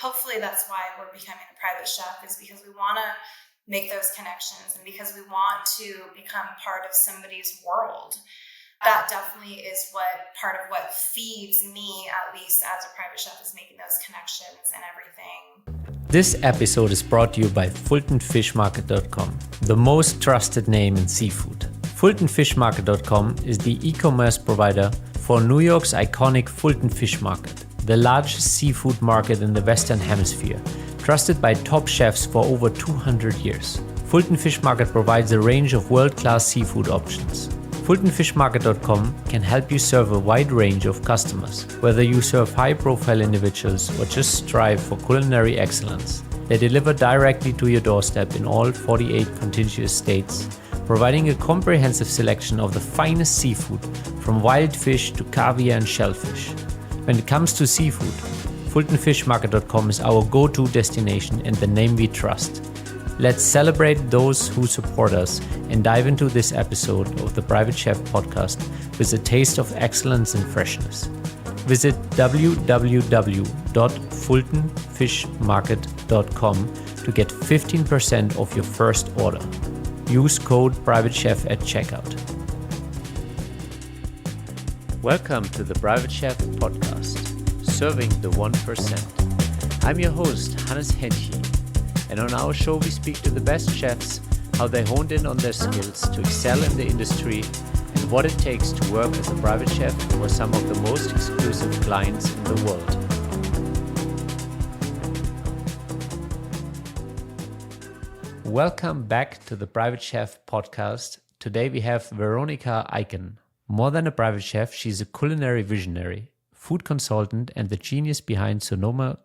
hopefully that's why we're becoming a private chef, is because we want to make those connections and because we want to become part of somebody's world. That definitely is part of what feeds me, at least as a private chef, is making those connections and everything. This episode is brought to you by FultonFishMarket.com, the most trusted name in seafood. FultonFishMarket.com is the e-commerce provider for New York's iconic Fulton Fish Market, the largest seafood market in the Western Hemisphere, trusted by top chefs for over 200 years. Fulton Fish Market provides a range of world-class seafood options. FultonFishMarket.com can help you serve a wide range of customers, whether you serve high-profile individuals or just strive for culinary excellence. They deliver directly to your doorstep in all 48 contiguous states, providing a comprehensive selection of the finest seafood, from wild fish to caviar and shellfish. When it comes to seafood, FultonFishMarket.com is our go-to destination and the name we trust. Let's celebrate those who support us and dive into this episode of the Private Chef podcast with a taste of excellence and freshness. Visit www.fultonfishmarket.com to get 15% off your first order. Use code PrivateChef at checkout. Welcome to the Private Chef podcast, serving the 1%. I'm your host, Hennche. And on our show, we speak to the best chefs, how they honed in on their skills to excel in the industry, and what it takes to work as a private chef for some of the most exclusive clients in the world. Welcome back to the Private Chef podcast. Today we have Veronica Eicken. More than a private chef, she's a culinary visionary, food consultant, and the genius behind Sonoma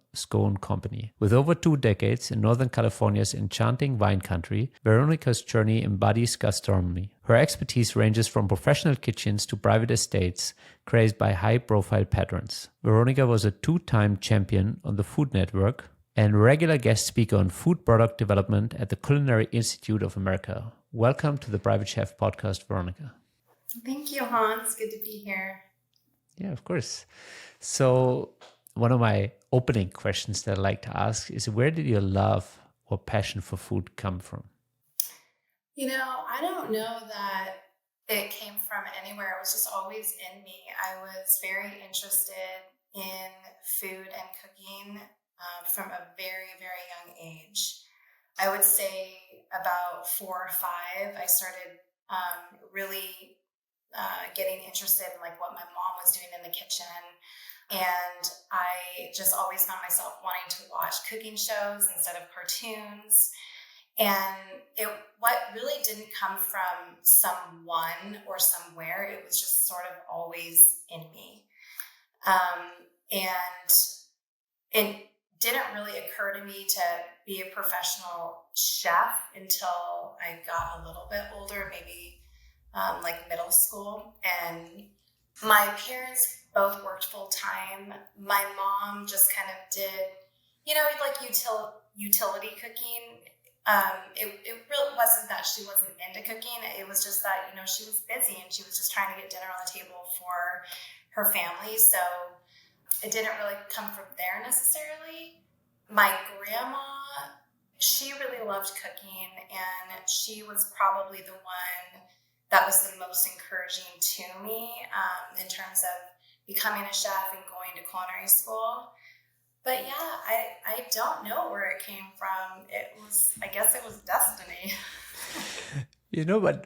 County. With over 2 decades in Northern California's enchanting wine country, Veronica's journey embodies gastronomy. Her expertise ranges from professional kitchens to private estates, graced by high-profile patrons. Veronica was a 2-time champion on the Food Network and regular guest speaker on food product development at the Culinary Institute of America. Welcome to the Private Chef podcast, Veronica. Thank you, Hans. Good to be here. Yeah, of course. So one of my opening questions that I like to ask is, where did your love or passion for food come from? I don't know that it came from anywhere. It was just always in me. I was very interested in food and cooking from a very, very young age. I would say about 4 or 5, I started really getting interested in like what my mom was doing in the kitchen. And I just always found myself wanting to watch cooking shows instead of cartoons. And what really didn't come from someone or somewhere, it was just sort of always in me. And it didn't really occur to me to be a professional chef until I got a little bit older, maybe like middle school. And my parents both worked full time. My mom just kind of did, like utility cooking. It really wasn't that she wasn't into cooking. It was just that, she was busy and she was just trying to get dinner on the table for her family. So it didn't really come from there necessarily. My grandma, she really loved cooking, and she was probably the one that was the most encouraging to me in terms of becoming a chef and going to culinary school. But yeah, I don't know where it came from. I guess it was destiny.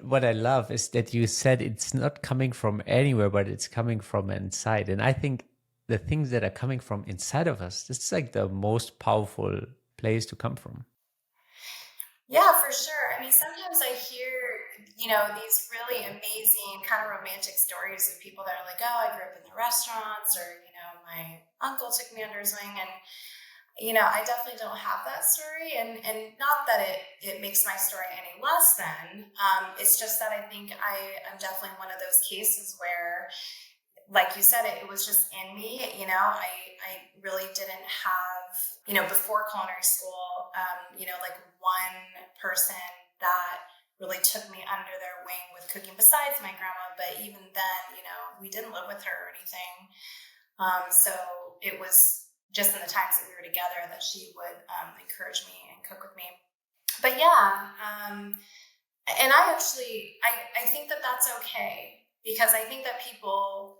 What I love is that you said it's not coming from anywhere, but it's coming from inside. And I think the things that are coming from inside of us, this is like the most powerful place to come from. Yeah, for sure. I mean, sometimes I hear, these really amazing kind of romantic stories of people that are like, oh, I grew up in the restaurants, or, my uncle took me under his wing. And, I definitely don't have that story. And not that it makes my story any less than. It's just that I think I'm definitely one of those cases where, like you said, it was just in me. I really didn't have, before culinary school, like one person that really took me under their wing with cooking besides my grandma. But even then, we didn't live with her or anything. So it was just in the times that we were together, that she would encourage me and cook with me. But yeah, and I think that that's okay, because I think that people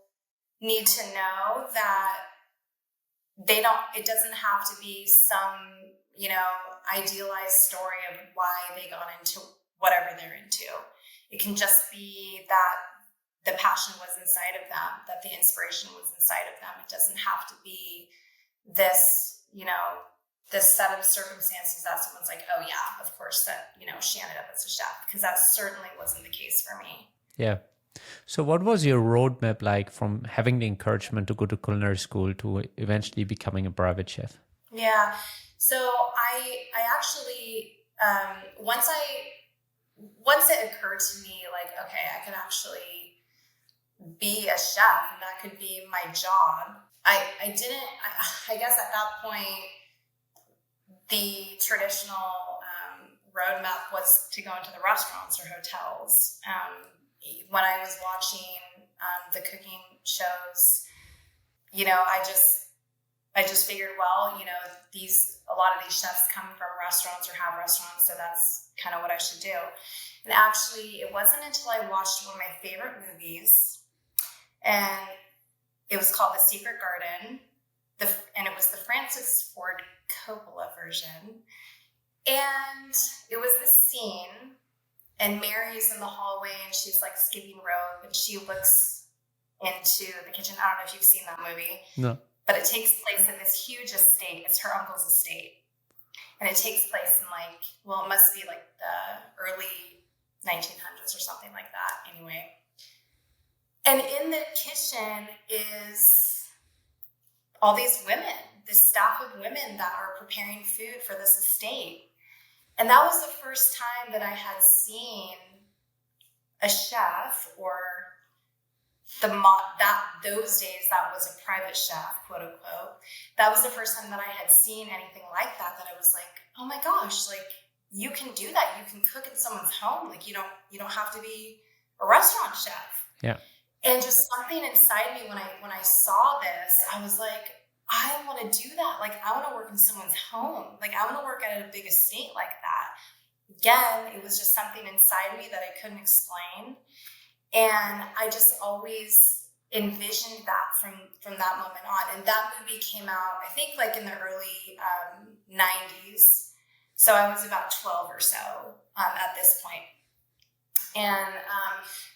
need to know that it doesn't have to be some, idealized story of why they got into whatever they're into. It can just be that the passion was inside of them, that the inspiration was inside of them. It doesn't have to be this, this set of circumstances that someone's like, oh yeah, of course that, she ended up as a chef, because that certainly wasn't the case for me. Yeah. So what was your roadmap like from having the encouragement to go to culinary school to eventually becoming a private chef? Yeah. So I actually, once it occurred to me, like, okay, I could actually be a chef and that could be my job. I guess at that point, the traditional roadmap was to go into the restaurants or hotels. When I was watching the cooking shows, I just figured, well, a lot of these chefs come from restaurants or have restaurants, so that's kind of what I should do. And actually, it wasn't until I watched one of my favorite movies, and it was called The Secret Garden, and it was the Francis Ford Coppola version. And it was this scene, and Mary's in the hallway, and she's like skipping rope, and she looks into the kitchen. I don't know if you've seen that movie. No. But it takes place in this huge estate. It's her uncle's estate. And it takes place in it must be like the early 1900s or something like that anyway. And in the kitchen is all these women, this staff of women that are preparing food for this estate. And that was the first time that I had seen a chef, or those days that was a private chef, quote unquote. That was the first time that I had seen anything like that I was like, oh my gosh, like, you can do that. You can cook in someone's home. Like, you don't have to be a restaurant chef. Yeah. And just something inside me when I saw this, I was like, I want to do that. Like, I want to work in someone's home. Like, I want to work at a big estate like that. Again, it was just something inside me that I couldn't explain. And I just always envisioned that from that moment on. And that movie came out, I think, like in the early 90s. So I was about 12 or so at this point. And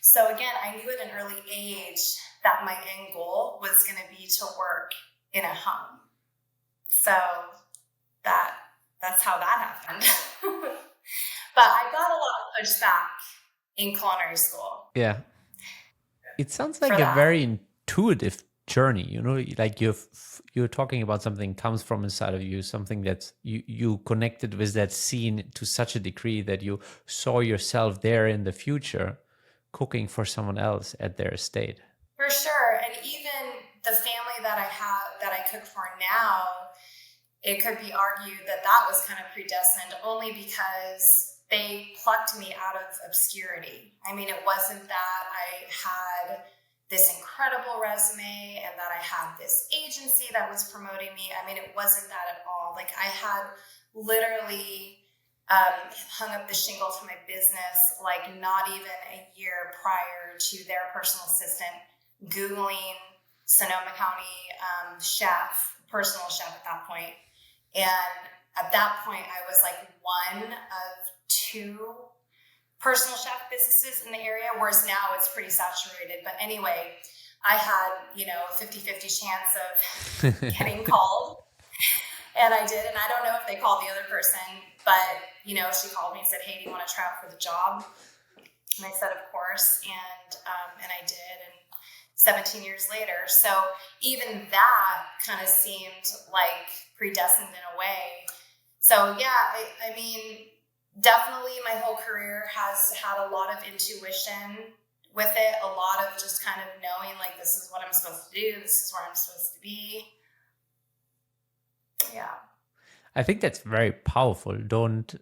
so again, I knew at an early age that my end goal was going to be to work in a home. So that's how that happened. But I got a lot of pushback in culinary school. Yeah. It sounds like a very intuitive journey, like you're talking about something comes from inside of you, something that you connected with that scene to such a degree that you saw yourself there in the future cooking for someone else at their estate. For sure. And even the family that I cook for now, it could be argued that was kind of predestined, only because they plucked me out of obscurity. I mean, it wasn't that I had this incredible resume and that I had this agency that was promoting me. I mean, it wasn't that at all. Like, I had literally hung up the shingle to my business, like not even a year prior to their personal assistant Googling Sonoma County personal chef at that point. And at that point, I was like one of two personal chef businesses in the area, whereas now it's pretty saturated. But anyway, I had, 50-50 chance of getting called. And I did. And I don't know if they called the other person, but, she called me and said, hey, do you want to try out for the job? And I said, of course. And I did. And 17 years later. So even that kind of seemed like predestined in a way. So yeah, I mean, definitely my whole career has had a lot of intuition with it, a lot of just kind of knowing like, this is what I'm supposed to do. This is where I'm supposed to be. Yeah. I think that's very powerful. Don't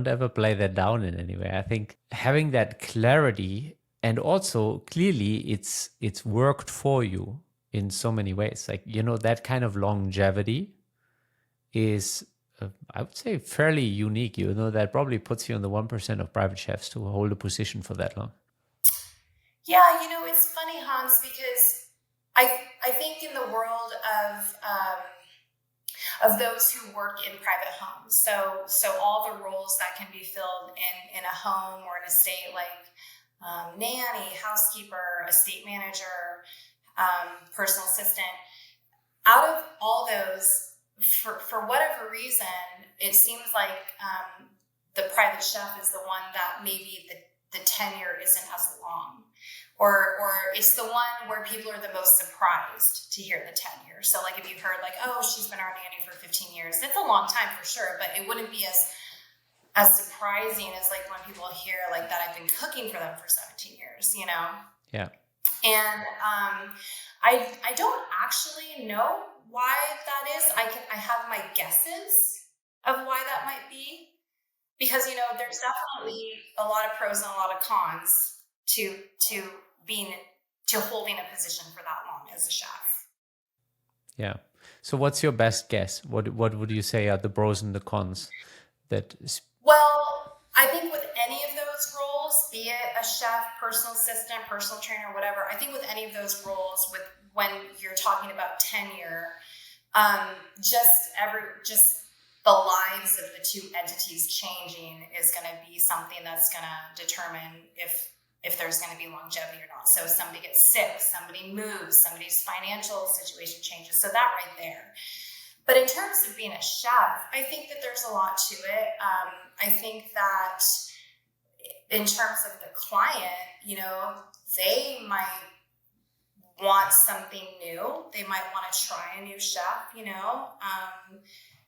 ever play that down in any way. I think having that clarity, and also clearly it's worked for you in so many ways. Like, that kind of longevity is, I would say, fairly unique. You know, that probably puts you in the 1% of private chefs to hold a position for that long. Yeah, it's funny, Hans, because I think in the world of those who work in private homes, so all the roles that can be filled in a home or an estate, like nanny, housekeeper, estate manager, personal assistant. Out of all those, for whatever reason, it seems like the private chef is the one that maybe the tenure isn't as long. Or it's the one where people are the most surprised to hear the tenure. So like if you heard like, oh, she's been our nanny for 15 years, it's a long time for sure, but it wouldn't be as surprising as like when people hear like that I've been cooking for them for 17 years, Yeah. And I don't actually know why that is. I have my guesses of why that might be, because there's definitely a lot of pros and a lot of cons to holding a position for that long as a chef. Yeah. So what's your best guess? What would you say are the pros and the cons? Well, I think with any of those roles, be it a chef, personal assistant, personal trainer, whatever, I think with any of those roles, when you're talking about tenure, just the lives of the two entities changing is going to be something that's going to determine if there's going to be longevity or not. So if somebody gets sick, somebody moves, somebody's financial situation changes. So that right there. But in terms of being a chef, I think that there's a lot to it. I think that in terms of the client, they might want something new. They might want to try a new chef,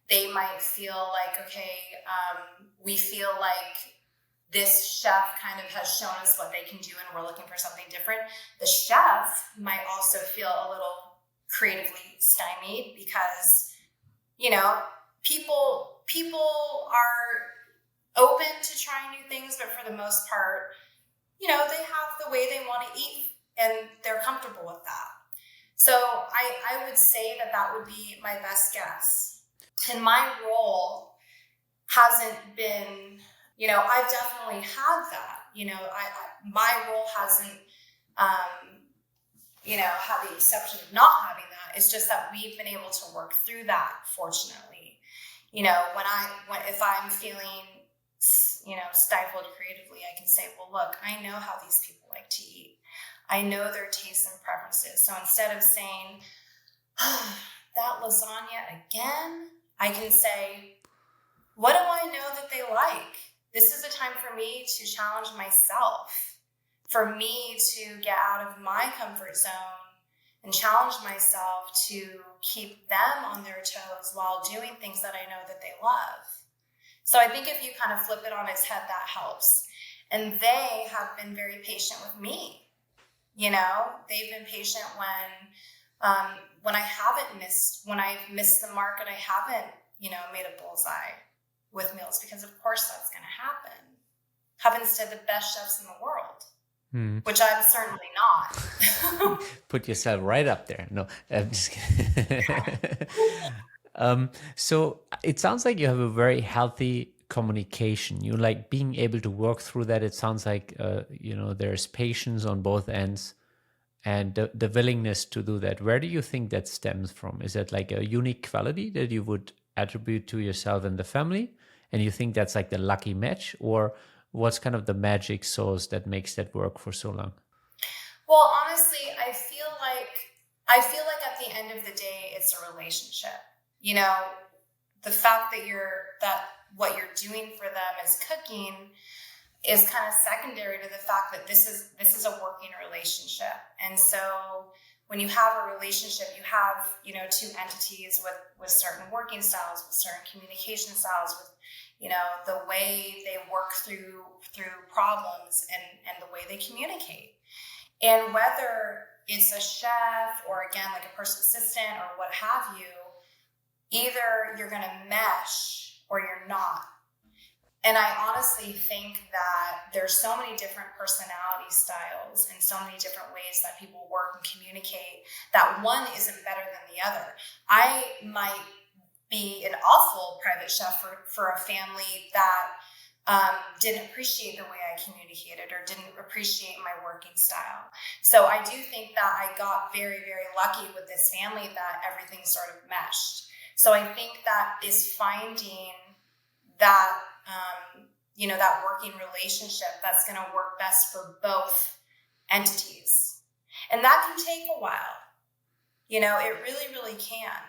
they might feel like, okay, we feel like this chef kind of has shown us what they can do and we're looking for something different. The chef might also feel a little creatively stymied because, people are open to trying new things, but for the most part, they have the way they want to eat and they're comfortable with that. So I would say that would be my best guess. And my role hasn't been, I've definitely had that, my role hasn't, had the exception of not having that. It's just that we've been able to work through that, fortunately. If I'm feeling, stifled creatively, I can say, well, look, I know how these people like to eat. I know their tastes and preferences. So instead of saying, oh, that lasagna again, I can say, what do I know that they like? This is a time for me to challenge myself, for me to get out of my comfort zone and challenge myself to keep them on their toes while doing things that I know that they love. So I think if you kind of flip it on its head, that helps. And they have been very patient with me. They've been patient when I've missed the mark and I haven't, made a bullseye with meals, because of course that's going to happen. Happens to the best chefs in the world, which I'm certainly not. Put yourself right up there. No, I'm just kidding. So it sounds like you have a very healthy communication. You like being able to work through that. It sounds like, there's patience on both ends and the willingness to do that. Where do you think that stems from? Is that like a unique quality that you would attribute to yourself and the family? And you think that's like the lucky match, or what's kind of the magic sauce that makes that work for so long? Well, honestly, I feel like at the end of the day, it's a relationship. The fact that what you're doing for them is cooking is kind of secondary to the fact that this is a working relationship. And so when you have a relationship, you have, two entities with certain working styles, with certain communication styles, with, the way they work through problems and the way they communicate. And whether it's a chef or, again, like a personal assistant or what have you, either you're going to mesh or you're not. And I honestly think that there's so many different personality styles and so many different ways that people work and communicate that one isn't better than the other. I might be an awful private chef for a family that didn't appreciate the way I communicated or didn't appreciate my working style. So I do think that I got very, very lucky with this family that everything sort of meshed. So I think that is finding that, that working relationship that's going to work best for both entities. And that can take a while. It really, really can.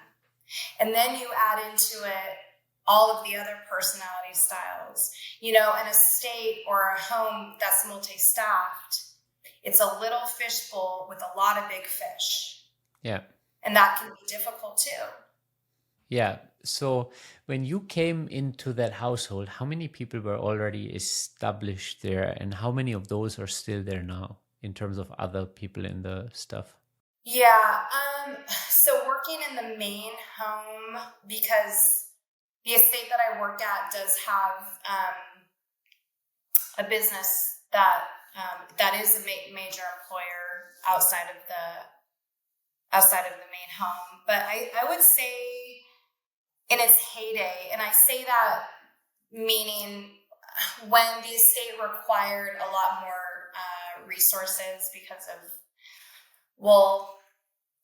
And then you add into it all of the other personality styles. In a state or a home that's multi-staffed, it's a little fishbowl with a lot of big fish. Yeah. And that can be difficult too. Yeah. So when you came into that household, how many people were already established there, and how many of those are still there now in terms of other people in the stuff? Yeah. So working in the main home, because the estate that I work at does have a business that is a major employer outside of the main home. But I would say in its heyday, and I say that meaning when the estate required a lot more resources because of,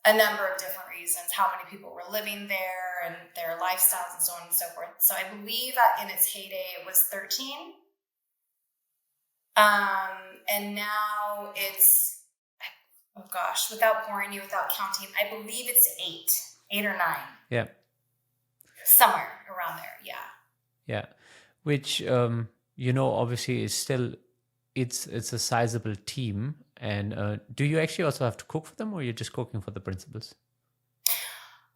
a number of different reasons, how many people were living there and their lifestyles and so on and so forth. So I believe that in its heyday, it was 13. And now it's, without boring you, without counting, I believe it's 8 or 9. Yeah. Somewhere around there. Yeah. Yeah. Which, obviously is still, it's a sizable team. And do you actually also have to cook for them, or you're just cooking for the principals?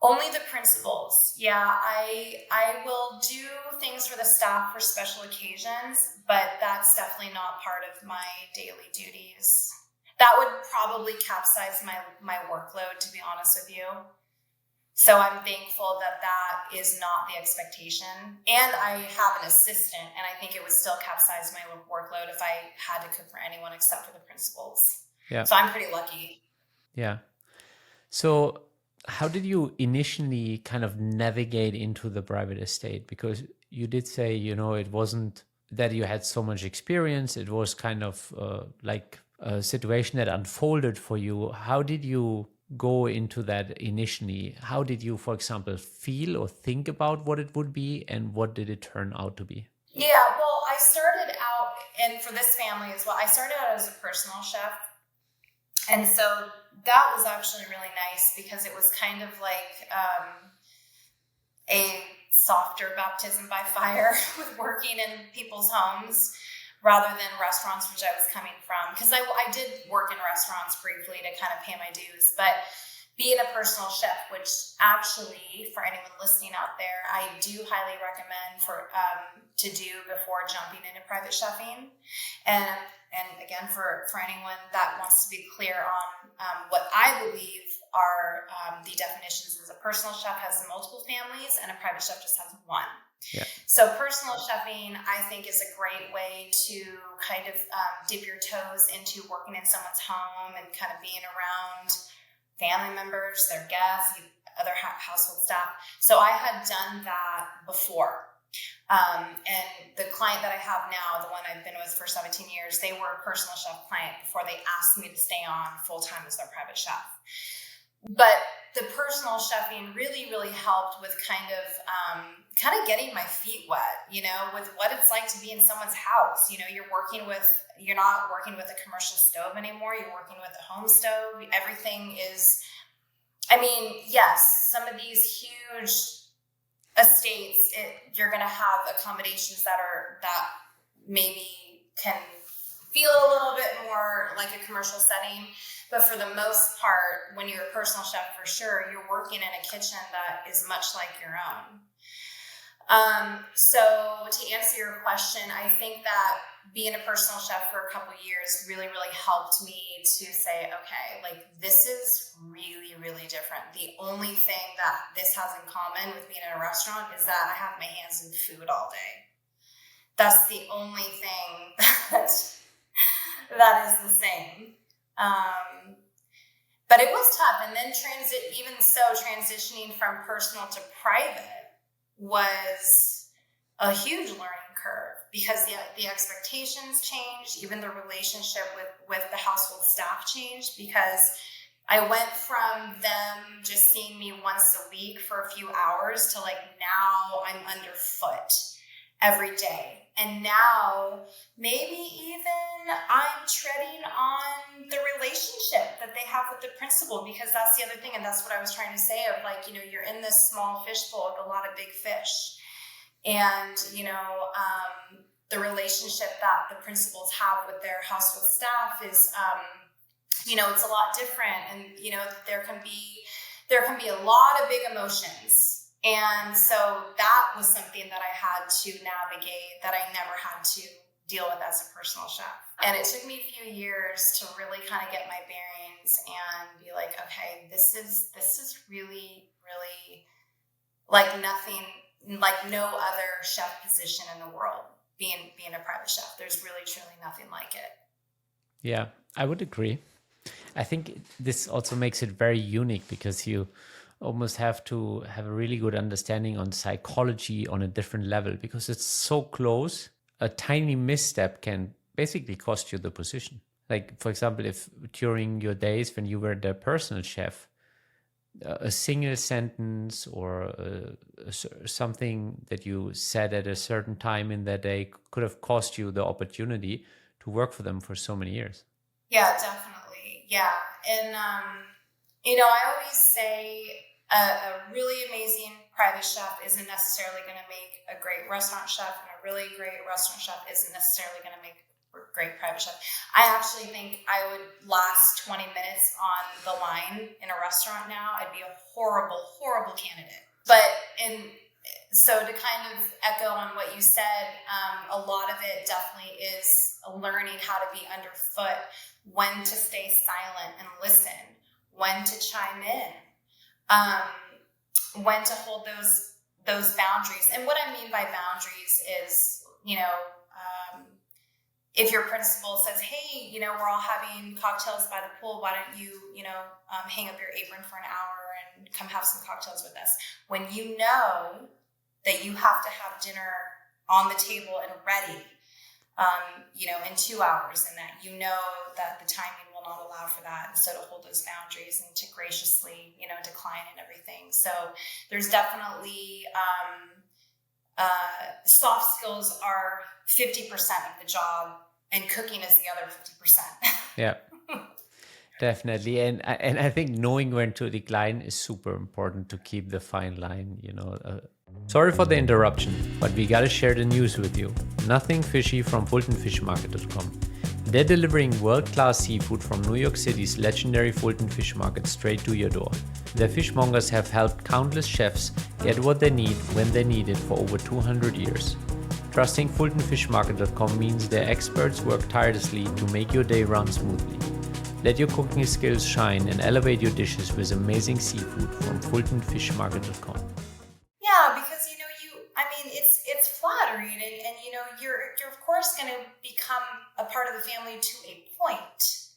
Only the principals. Yeah, I will do things for the staff for special occasions, but that's definitely not part of my daily duties. That would probably capsize my workload, to be honest with you. So I'm thankful that is not the expectation. And I have an assistant, and I think it would still capsize my workload if I had to cook for anyone except for the principals. Yeah. So I'm pretty lucky. Yeah. So how did you initially kind of navigate into the private estate? Because you did say, it wasn't that you had so much experience. It was kind of like a situation that unfolded for you. How did you go into that initially? How did you, for example, feel or think about what it would be, and what did it turn out to be? Yeah, well, I started out, and for this family as well, I started out as a personal chef. And so that was actually really nice because it was kind of like a softer baptism by fire with working in people's homes rather than restaurants, which I was coming from. Because I did work in restaurants briefly to kind of pay my dues, but being a personal chef, which actually, for anyone listening out there, I do highly recommend to do before jumping into private chefing. And again, for anyone that wants to be clear on what I believe are the definitions, is a personal chef has multiple families and a private chef just has one. Yeah. So personal chefing, I think, is a great way to kind of dip your toes into working in someone's home and kind of being around family members, their guests, other household staff. So I had done that before. And the client that I have now, the one I've been with for 17 years, they were a personal chef client before they asked me to stay on full-time as their private chef. But the personal chefing really, really helped with kind of getting my feet wet, with what it's like to be in someone's house. You're not working with a commercial stove anymore. You're working with a home stove. Everything is, yes, some of these huge estates, you're going to have accommodations that maybe can feel a little bit more like a commercial setting. But for the most part, when you're a personal chef, for sure, you're working in a kitchen that is much like your own. So to answer your question, I think that being a personal chef for a couple of years really, really helped me to say, okay, like this is really, really different. The only thing that this has in common with being in a restaurant is that I have my hands in food all day. That's the only thing that is the same. But it was tough. And then transitioning from personal to private, was a huge learning curve because the expectations changed. Even the relationship with the household staff changed because I went from them just seeing me once a week for a few hours to like now I'm underfoot every day. And now maybe even I'm treading on the relationship that they have with the principal, because that's the other thing. And that's what I was trying to say of like, you know, you're in this small fishbowl with a lot of big fish. And, you know, the relationship that the principals have with their household staff is, you know, it's a lot different. And, you know, there can be a lot of big emotions. And so that was something that I had to navigate that I never had to deal with as a personal chef. And it took me a few years to really kind of get my bearings and be like, okay, this is really, really like nothing, like no other chef position in the world, being a private chef. There's really, truly nothing like it. Yeah, I would agree. I think this also makes it very unique because you almost have to have a really good understanding on psychology on a different level because it's so close. A tiny misstep can basically cost you the position. Like, for example, if during your days when you were the personal chef, a single sentence or something that you said at a certain time in that day could have cost you the opportunity to work for them for so many years. Yeah, definitely. Yeah. And, you know, I always say a really amazing private chef isn't necessarily going to make a great restaurant chef, and a really great restaurant chef isn't necessarily going to make a great private chef. I actually think I would last 20 minutes on the line in a restaurant now. I'd be a horrible, horrible candidate. So to kind of echo on what you said, a lot of it definitely is learning how to be underfoot, when to stay silent and listen, when to chime in, when to hold those boundaries. And what I mean by boundaries is, you know, if your principal says, hey, you know, we're all having cocktails by the pool, why don't you, you know, hang up your apron for an hour and come have some cocktails with us. When you know that you have to have dinner on the table and ready, you know, in 2 hours, and that you know that the timing will not allow for that. And so to hold those boundaries and to graciously, you know, decline and everything. So there's definitely, soft skills are 50% of the job and cooking is the other 50%. Yeah, definitely. And I think knowing when to decline is super important to keep the fine line, you know. Sorry for the interruption, but we gotta share the news with you. Nothing Fishy from FultonFishMarket.com. They're delivering world-class seafood from New York City's legendary Fulton Fish Market straight to your door. Their fishmongers have helped countless chefs get what they need when they need it for over 200 years. Trusting FultonFishMarket.com means their experts work tirelessly to make your day run smoothly. Let your cooking skills shine and elevate your dishes with amazing seafood from FultonFishMarket.com. Yeah, because, you know, it's flattering and you know, you're of course going to become a part of the family to a point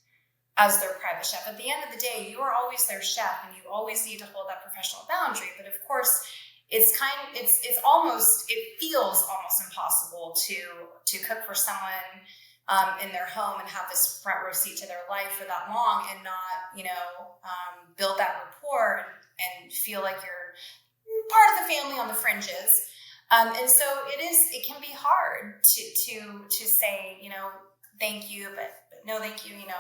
as their private chef. At the end of the day, you are always their chef and you always need to hold that professional boundary. But of course, it feels almost impossible to cook for someone in their home and have this front row seat to their life for that long and not, you know, build that rapport and feel like you're part of the family on the fringes. And so it can be hard to say, you know, thank you, but no thank you. You know,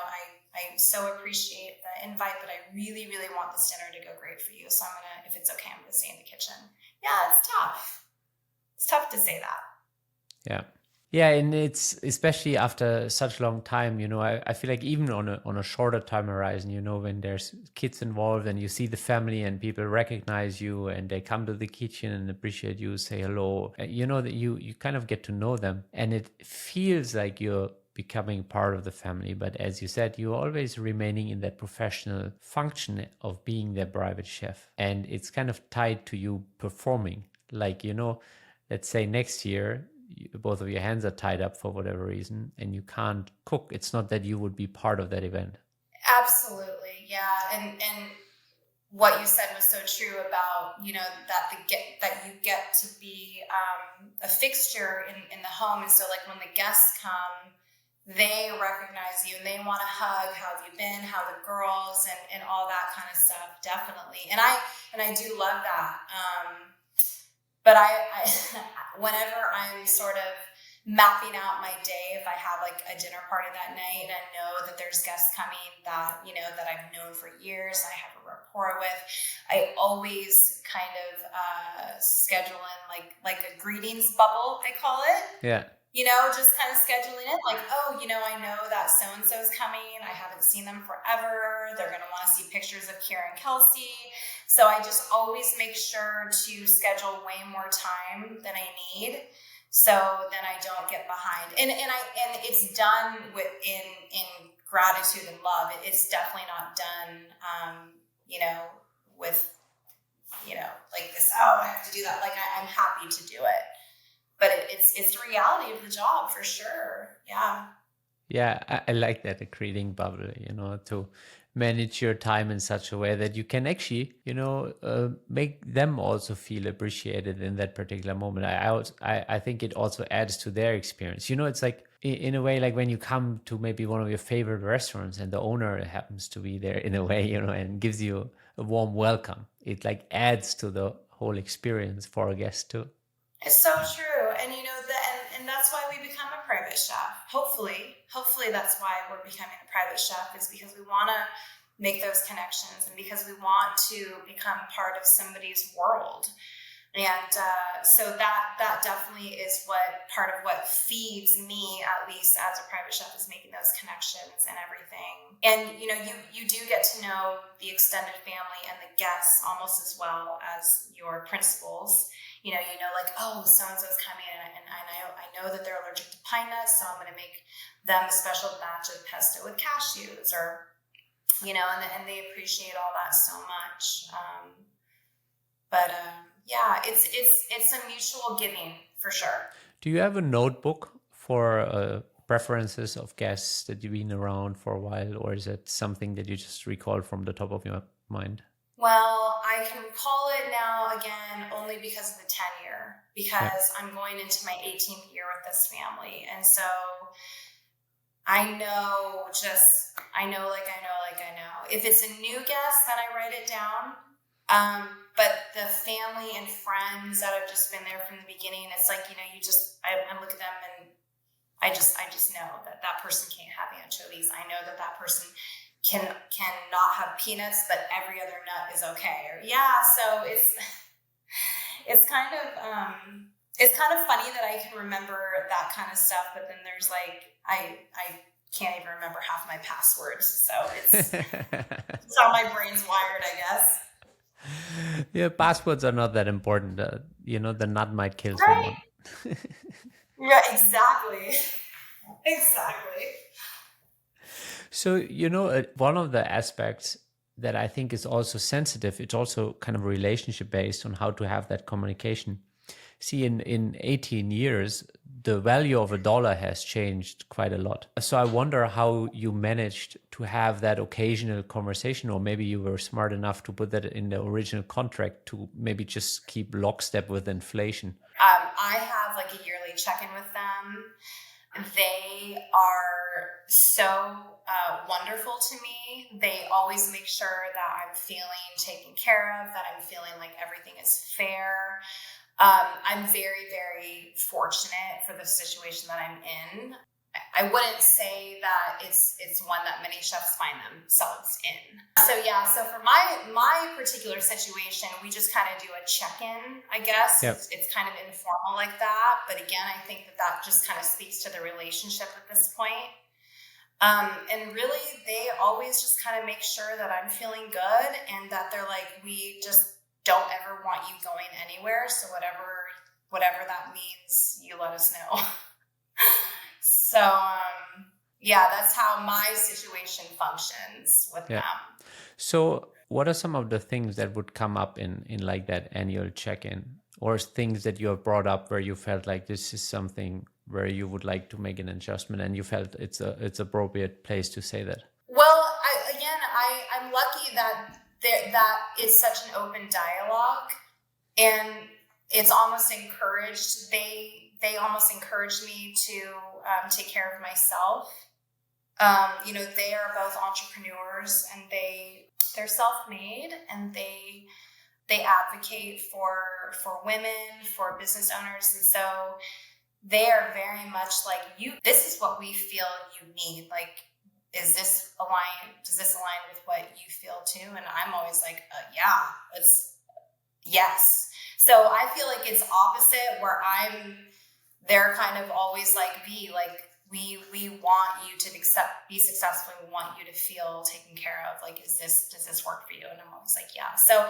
I so appreciate the invite, but I really, really want this dinner to go great for you. So if it's okay, I'm going to stay in the kitchen. Yeah, it's tough. It's tough to say that. Yeah. Yeah, and it's especially after such a long time, you know, I feel like even on a shorter time horizon, you know, when there's kids involved and you see the family and people recognize you and they come to the kitchen and appreciate you, say hello, you know, that you kind of get to know them and it feels like you're becoming part of the family. But as you said, you're always remaining in that professional function of being their private chef. And it's kind of tied to you performing. Like, you know, let's say next year, both of your hands are tied up for whatever reason and you can't cook. It's not that you would be part of that event. Absolutely. Yeah. And what you said was so true about, that you get to be a fixture in the home. And so like when the guests come, they recognize you and they want to hug. How have you been? How are the girls? And all that kind of stuff. Definitely. And I do love that. But I whenever I'm sort of mapping out my day, if I have like a dinner party that night and I know that there's guests coming that, that I've known for years, I have a rapport with, I always kind of schedule in like a greetings bubble, I call it. Yeah. Just kind of scheduling it like, oh, I know that so-and-so is coming. I haven't seen them forever. They're going to want to see pictures of Kira and Kelsey. So I just always make sure to schedule way more time than I need. So then I don't get behind. And it's done in gratitude and love. It's definitely not done, with, like this, oh, I have to do that. Like I'm happy to do it. But it's the reality of the job for sure. Yeah. Yeah, I like that, a greeting bubble, to manage your time in such a way that you can actually, make them also feel appreciated in that particular moment. I think it also adds to their experience. It's like, in a way, like when you come to maybe one of your favorite restaurants and the owner happens to be there in a way, and gives you a warm welcome. It like adds to the whole experience for a guest too. It's so true. And and that's why we become a private chef. Hopefully that's why we're becoming a private chef, is because we want to make those connections and because we want to become part of somebody's world. And so that definitely is part of what feeds me, at least as a private chef, is making those connections and everything. And, you do get to know the extended family and the guests almost as well as your principals. Like, oh, so-and-so's coming in and I know that they're allergic to pine nuts, so I'm going to make them a special batch of pesto with cashews and they appreciate all that so much. Yeah, it's a mutual giving for sure. Do you have a notebook for preferences of guests that you've been around for a while, or is it something that you just recall from the top of your mind? Well, I can recall it now again only because of the tenure, because I'm going into my 18th year with this family. And so I know. If it's a new guest, then I write it down. But the family and friends that have just been there from the beginning, it's like, I look at them and I just know that person can't have anchovies. I know that person can not have peanuts, but every other nut is okay. So it's kind of funny that I can remember that kind of stuff, but then there's like I can't even remember half my passwords. So it's how my brain's wired, I guess. Yeah, passwords are not that important. The nut might kill someone. Yeah, exactly. Exactly. So, one of the aspects that I think is also sensitive, it's also kind of relationship based on how to have that communication. See, in 18 years, the value of a dollar has changed quite a lot. So I wonder how you managed to have that occasional conversation, or maybe you were smart enough to put that in the original contract to maybe just keep lockstep with inflation. I have like a yearly check-in with them. They are so wonderful to me. They always make sure that I'm feeling taken care of, that I'm feeling like everything is fair. I'm very, very fortunate for the situation that I'm in. I wouldn't say that it's one that many chefs find themselves in. So for my particular situation, we just kind of do a check-in, I guess. Yep. It's kind of informal like that. But again, I think that just kind of speaks to the relationship at this point. And really, they always just kind of make sure that I'm feeling good and that they're like, we just don't ever want you going anywhere. So whatever that means, you let us know. So, that's how my situation functions with them. So what are some of the things that would come up in like that annual check-in, or things that you have brought up where you felt like this is something where you would like to make an adjustment and you felt it's appropriate place to say that? Well, I'm lucky that that it's such an open dialogue, and it's almost encouraged. They almost encourage me to take care of myself. They are both entrepreneurs, and they're self-made, and they advocate for women, for business owners, and so they are very much like, this is what we feel you need. Like, does this align with what you feel too? And I'm always like, yes. So I feel like it's opposite, where they're kind of always like, we want you to be successful. We want you to feel taken care of. Like, does this work for you? And I'm always like, yeah. So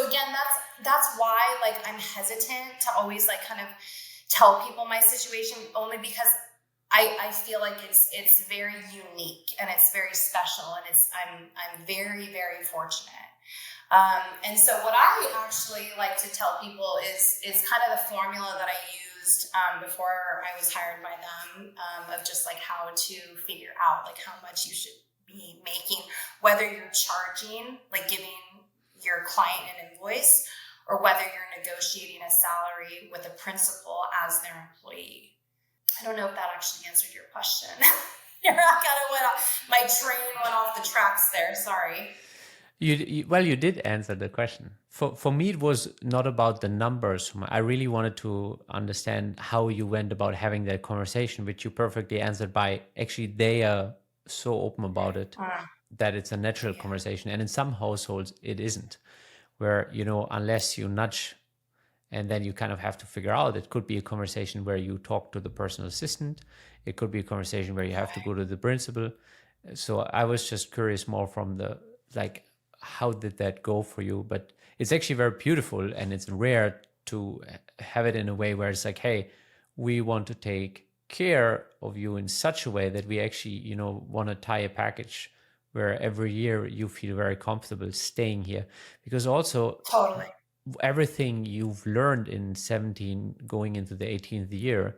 again, that's why, like, I'm hesitant to always, like, kind of tell people my situation, only because I feel like it's very unique, and it's very special, and I'm very, very fortunate. And so what I actually like to tell people is kind of the formula that I used before I was hired by them, of just like how to figure out like how much you should be making, whether you're charging, like giving your client an invoice, or whether you're negotiating a salary with a principal as their employee. I don't know if that actually answered your question. My train went off the tracks there. Sorry. You did answer the question. For me, it was not about the numbers. I really wanted to understand how you went about having that conversation, which you perfectly answered by, actually, they are so open about it that it's a natural conversation. And in some households, it isn't, where, unless you nudge, and then you kind of have to figure out, it could be a conversation where you talk to the personal assistant. It could be a conversation where you have to go to the principal. So I was just curious more from the, like, how did that go for you? But it's actually very beautiful, and it's rare to have it in a way where it's like, hey, we want to take care of you in such a way that we actually, want to tie a package where every year you feel very comfortable staying here. Because also, totally, everything you've learned in 17 going into the 18th year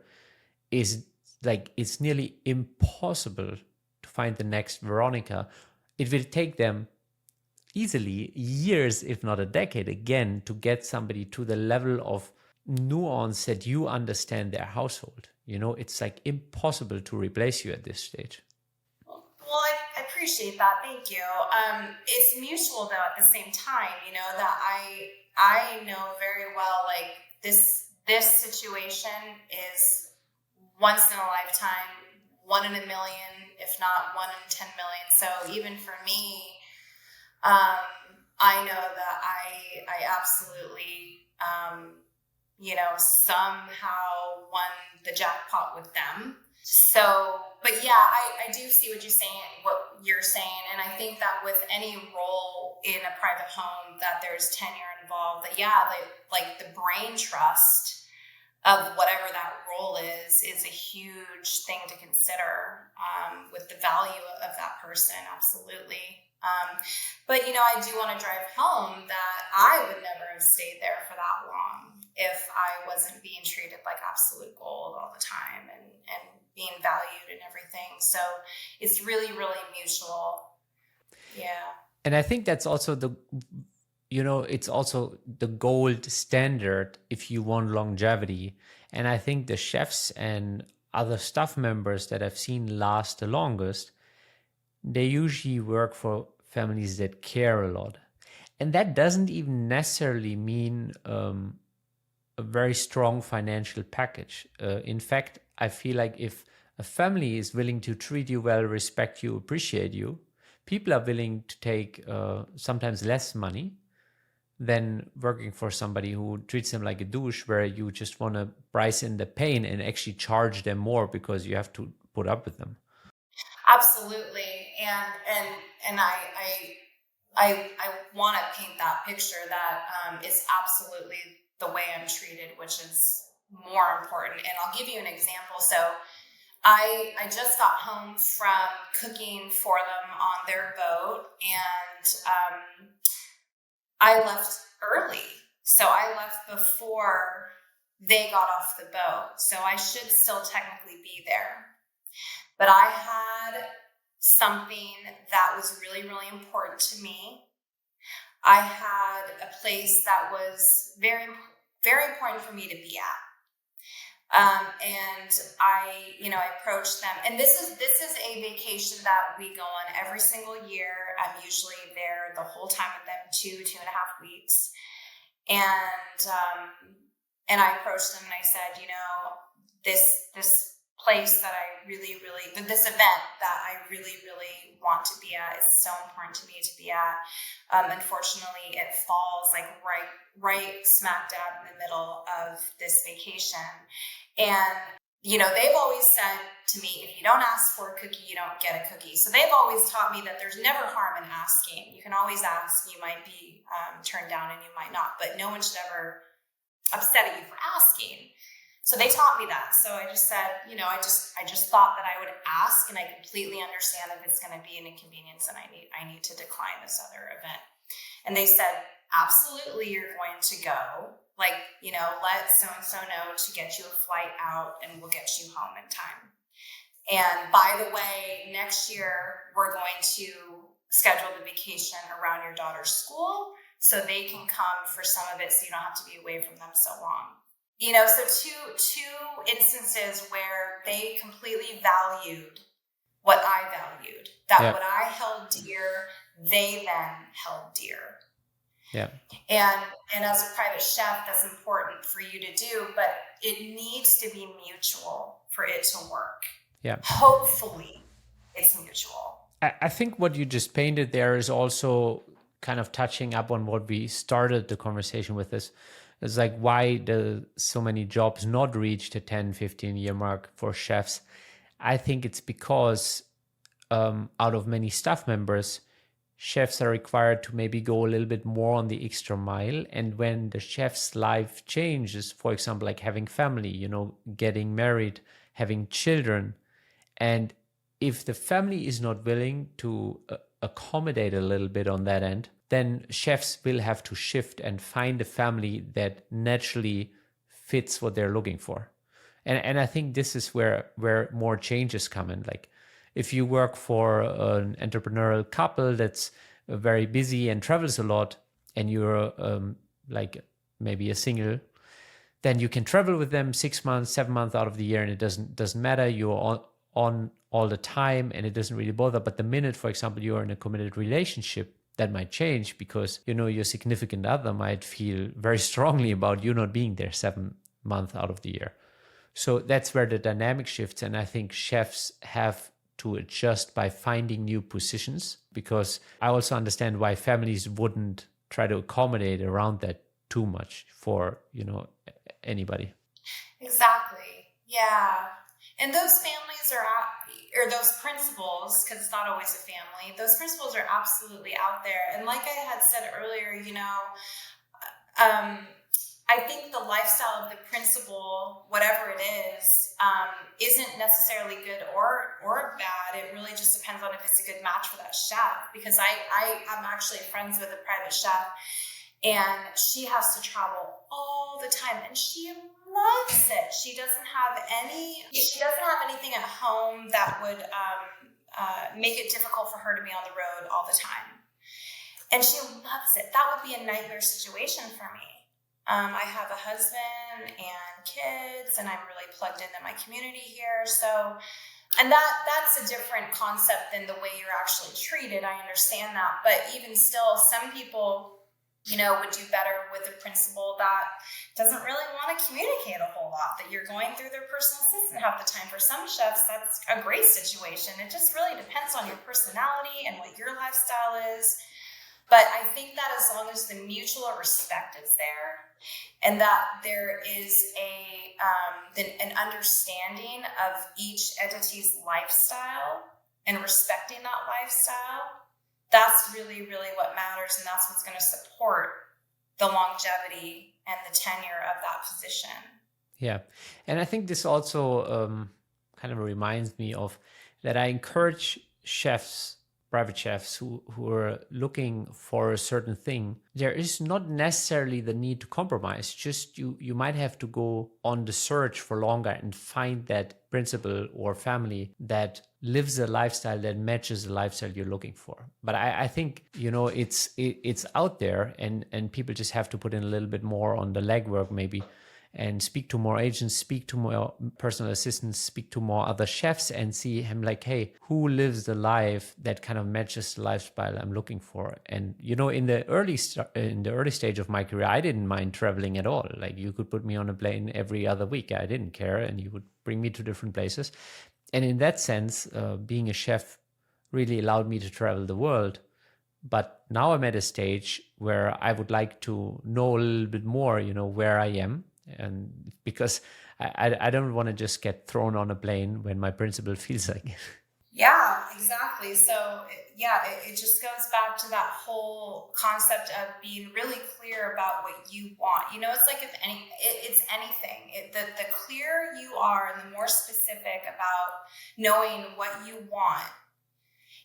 is like, it's nearly impossible to find the next Veronica. It will take them easily years, if not a decade again, to get somebody to the level of nuance that you understand their household. It's like impossible to replace you at this stage. Well, I appreciate that. Thank you. It's mutual, though, at the same time, that I know very well, like, this situation is once in a lifetime, 1 in a million, if not 1 in 10 million. So even for me, I know that I absolutely, somehow won the jackpot with them. So, but yeah, I do see what you're saying. And I think that with any role in a private home, that there's tenure involved, that the brain trust of whatever that role is a huge thing to consider, with the value of that person. Absolutely. But, I do want to drive home that I would never have stayed there for that long if I wasn't being treated like absolute gold all the time and being valued and everything. So it's really, really mutual. Yeah. And I think that's also it's also the gold standard if you want longevity. And I think the chefs and other staff members that I've seen last the longest, they usually work for families that care a lot. And that doesn't even necessarily mean a very strong financial package. In fact, I feel like if a family is willing to treat you well, respect you, appreciate you, people are willing to take sometimes less money than working for somebody who treats them like a douche, where you just want to price in the pain and actually charge them more because you have to put up with them. Absolutely. And I want to paint that picture that it's absolutely the way I'm treated, which is more important. And I'll give you an example. So I just got home from cooking for them on their boat, and I left early. So I left before they got off the boat. So I should still technically be there. But I had something that was really, really important to me. I had a place that was very, very important for me to be at. And I approached them, and this is a vacation that we go on every single year. I'm usually there the whole time with them, 2.5 weeks. And I approached them and I said, this place that I really, really, this event that I really, really want to be at is so important to me to be at. Unfortunately, it falls like right smack dab in the middle of this vacation. And, they've always said to me, if you don't ask for a cookie, you don't get a cookie. So they've always taught me that there's never harm in asking. You can always ask. You might be turned down and you might not, but no one should ever upset at you for asking. So they taught me that. So I just said, I just thought that I would ask, and I completely understand if it's going to be an inconvenience and I need to decline this other event. And they said, absolutely, you're going to go. Let so-and-so know to get you a flight out and we'll get you home in time. And by the way, next year, we're going to schedule the vacation around your daughter's school so they can come for some of it so you don't have to be away from them so long. So two instances where they completely valued what I valued. That what I held dear, they then held dear. Yeah. And as a private chef, that's important for you to do, but it needs to be mutual for it to work. Yeah. Hopefully it's mutual. I think what you just painted there is also kind of touching up on what we started the conversation with. It's like, why do so many jobs not reach the 10, 15 year mark for chefs? I think it's because out of many staff members, chefs are required to maybe go a little bit more on the extra mile. And when the chef's life changes, for example, like having family, getting married, having children, and if the family is not willing to accommodate a little bit on that end, then chefs will have to shift and find a family that naturally fits what they're looking for. And I think this is where more changes come in. Like if you work for an entrepreneurial couple that's very busy and travels a lot, and you're like maybe a single, then you can travel with them 6 months, 7 months out of the year, and it doesn't matter. You're on all the time and it doesn't really bother. But the minute, for example, you're in a committed relationship, that might change because, your significant other might feel very strongly about you not being there 7 months out of the year. So that's where the dynamic shifts. And I think chefs have to adjust by finding new positions, because I also understand why families wouldn't try to accommodate around that too much for, anybody. Exactly. Yeah. And those families or those principles, because it's not always a family, those principles are absolutely out there. And like I had said earlier, I think the lifestyle of the principal, whatever it is, isn't necessarily good or bad. It really just depends on if it's a good match for that chef. Because I'm actually friends with a private chef, and she has to travel all the time, and she loves it. She doesn't have anything at home that would make it difficult for her to be on the road all the time. And she loves it. That would be a nightmare situation for me. I have a husband and kids, and I'm really plugged into my community here. So, and that's a different concept than the way you're actually treated. I understand that. But even still, some people, would do better with a principal that doesn't really want to communicate a whole lot, that you're going through their personal assistant half the time. For some chefs, that's a great situation. It just really depends on your personality and what your lifestyle is. But I think that as long as the mutual respect is there, and that there is an understanding of each entity's lifestyle and respecting that lifestyle, that's really, really what matters. And that's what's going to support the longevity and the tenure of that position. Yeah. And I think this also kind of reminds me of that I encourage chefs private chefs who are looking for a certain thing, there is not necessarily the need to compromise. Just you might have to go on the search for longer and find that principal or family that lives a lifestyle that matches the lifestyle you're looking for. But I think, it's out there, and people just have to put in a little bit more on the legwork maybe, and speak to more agents, speak to more personal assistants, speak to more other chefs, and see him like, hey, who lives the life that kind of matches the lifestyle I'm looking for? And in the early stage of my career, I didn't mind traveling at all. Like, you could put me on a plane every other week, I didn't care, and you would bring me to different places. And in that sense, being a chef really allowed me to travel the world. But now I'm at a stage where I would like to know a little bit more, where I am. And because I don't want to just get thrown on a plane when my principal feels like it. Yeah, exactly. So it just goes back to that whole concept of being really clear about what you want. It's like it's anything. The clearer you are and the more specific about knowing what you want,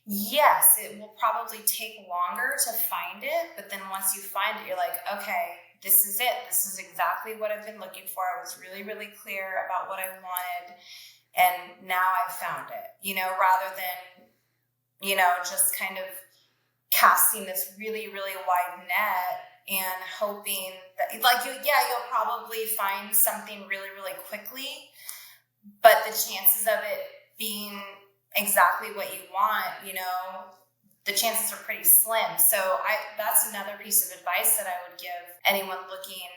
yes, it will probably take longer to find it. But then once you find it, you're like, okay, this is it. This is exactly what I've been looking for. I was really, really clear about what I wanted. And now I've found it, rather than, just kind of casting this really, really wide net and hoping that, you'll probably find something really, really quickly, but the chances of it being exactly what you want, the chances are pretty slim. So that's another piece of advice that I would give anyone looking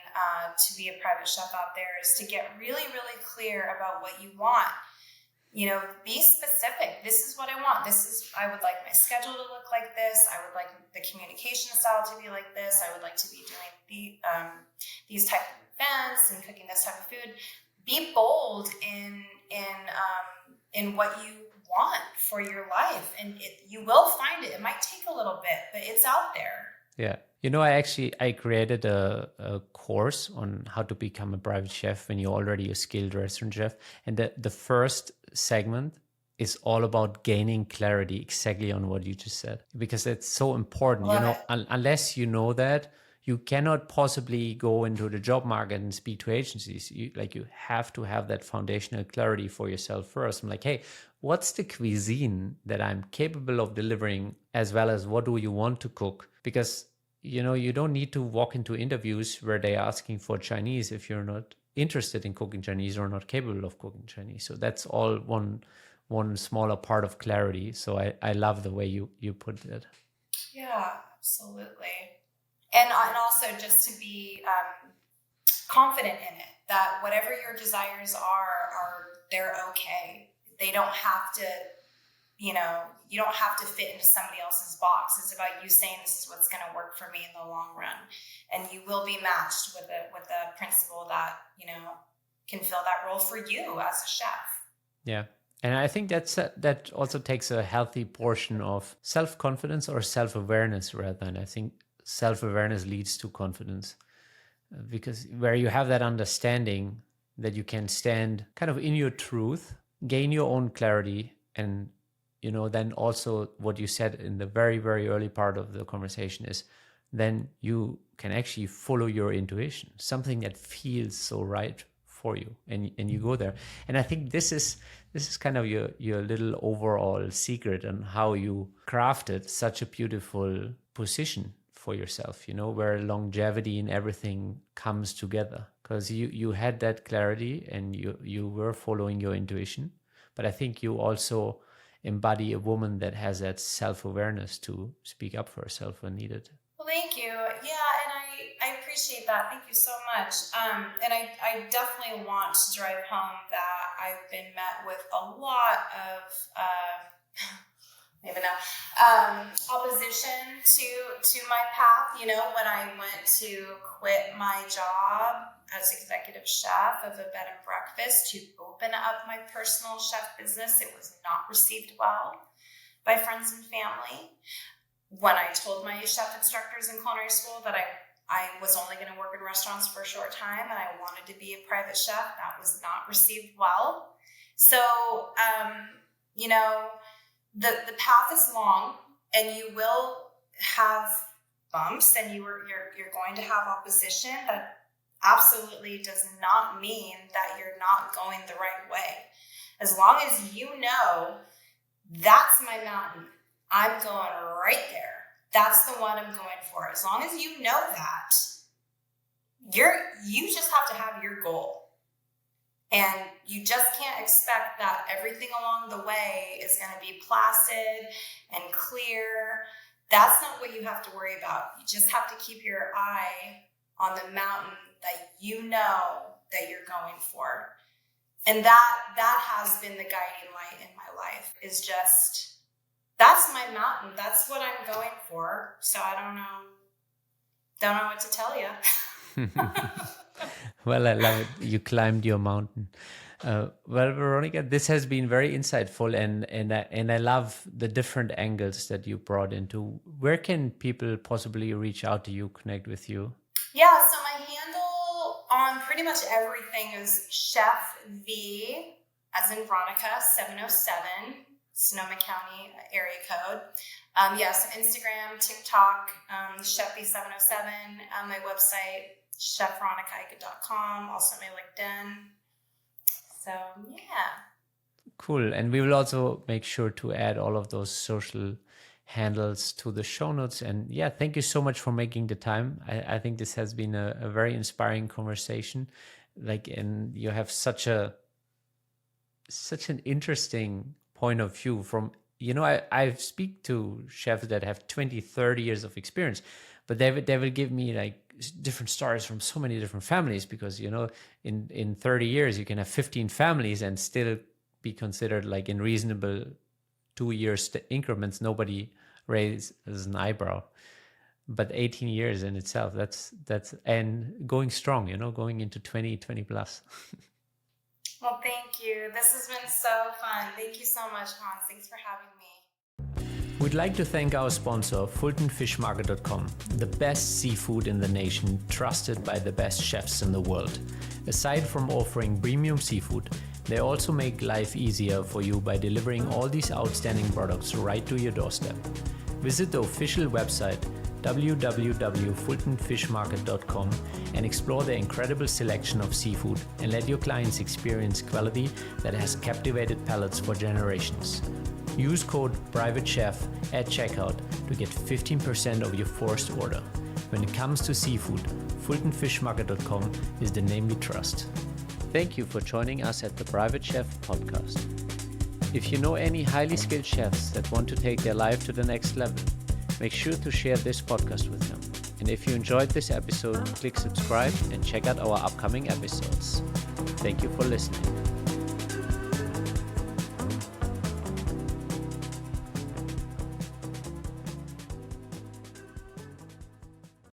to be a private chef out there, is to get really, really clear about what you want. Be specific. This is what I want. I would like my schedule to look like this. I would like the communication style to be like this. I would like to be doing these type of events and cooking this type of food. Be bold in what you want for your life, and you will find it. It might take a little bit, but it's out there. Yeah. I created a course on how to become a private chef when you're already a skilled restaurant chef. And the first segment is all about gaining clarity exactly on what you just said, because it's so important. Unless you know that, you cannot possibly go into the job market and speak to agencies. You have to have that foundational clarity for yourself first. I'm like, hey, what's the cuisine that I'm capable of delivering, as well as what do you want to cook? Because you don't need to walk into interviews where they're asking for Chinese if you're not interested in cooking Chinese or not capable of cooking Chinese. So that's all one smaller part of clarity. So I love the way you put it. Yeah, absolutely. And also just to be confident in it, that whatever your desires are they're okay. They don't have to, you don't have to fit into somebody else's box. It's about you saying, this is what's going to work for me in the long run. And you will be matched with a principal that, can fill that role for you as a chef. Yeah. And I think that also takes a healthy portion of self-confidence or self-awareness rather. And I think self-awareness leads to confidence, because where you have that understanding that you can stand kind of in your truth, gain your own clarity, and then also what you said in the very, very early part of the conversation is then you can actually follow your intuition, something that feels so right for you, and you go there. And I think this is kind of your little overall secret on how you crafted such a beautiful position for yourself, where longevity and everything comes together, because you had that clarity and you were following your intuition. But I think you also embody a woman that has that self-awareness to speak up for herself when needed. Well, thank you. Yeah, and I appreciate that. Thank you so much. And I definitely want to drive home that I've been met with a lot of opposition to my path. When I went to quit my job as executive chef of a bed and breakfast to open up my personal chef business, it was not received well by friends and family. When I told my chef instructors in culinary school that I was only going to work in restaurants for a short time and I wanted to be a private chef, that was not received well. So, the path is long, and you will have bumps, and you're going to have opposition. That absolutely does not mean that you're not going the right way. As long as you know, that's my mountain, I'm going right there. That's the one I'm going for. As long as you know that, you just have to have your goal. And you just can't expect that everything along the way is going to be placid and clear. That's not what you have to worry about. You just have to keep your eye on the mountain that you know that you're going for. And that has been the guiding light in my life, is just, that's my mountain. That's what I'm going for. So I don't know what to tell you. Well, I love it. You climbed your mountain. Well, Veronica, this has been very insightful, and I love the different angles that you brought into. Where can people possibly reach out to you, connect with you? Yeah, so my handle on pretty much everything is Chef V, as in Veronica, 707, Sonoma County area code. So Instagram, TikTok, Chef V707, my website, chefveronicaeicken.com, also my LinkedIn. So, yeah. Cool. And we will also make sure to add all of those social handles to the show notes. And yeah, thank you so much for making the time. I think this has been a very inspiring conversation. And you have such an interesting point of view from, I speak to chefs that have 20, 30 years of experience, but they will give me like different stories from so many different families, because, in 30 years, you can have 15 families and still be considered like in reasonable 2 years increments. Nobody raises an eyebrow, but 18 years in itself, that's, and going strong, going into 20 plus. Well, thank you. This has been so fun. Thank you so much, Hans. Thanks for having me. We'd like to thank our sponsor, FultonFishMarket.com, the best seafood in the nation, trusted by the best chefs in the world. Aside from offering premium seafood, they also make life easier for you by delivering all these outstanding products right to your doorstep. Visit the official website, www.fultonfishmarket.com, and explore their incredible selection of seafood, and let your clients experience quality that has captivated palates for generations. Use code PRIVATECHEF at checkout to get 15% of your first order. When it comes to seafood, FultonFishMarket.com is the name we trust. Thank you for joining us at the Private Chef podcast. If you know any highly skilled chefs that want to take their life to the next level, make sure to share this podcast with them. And if you enjoyed this episode, click subscribe and check out our upcoming episodes. Thank you for listening.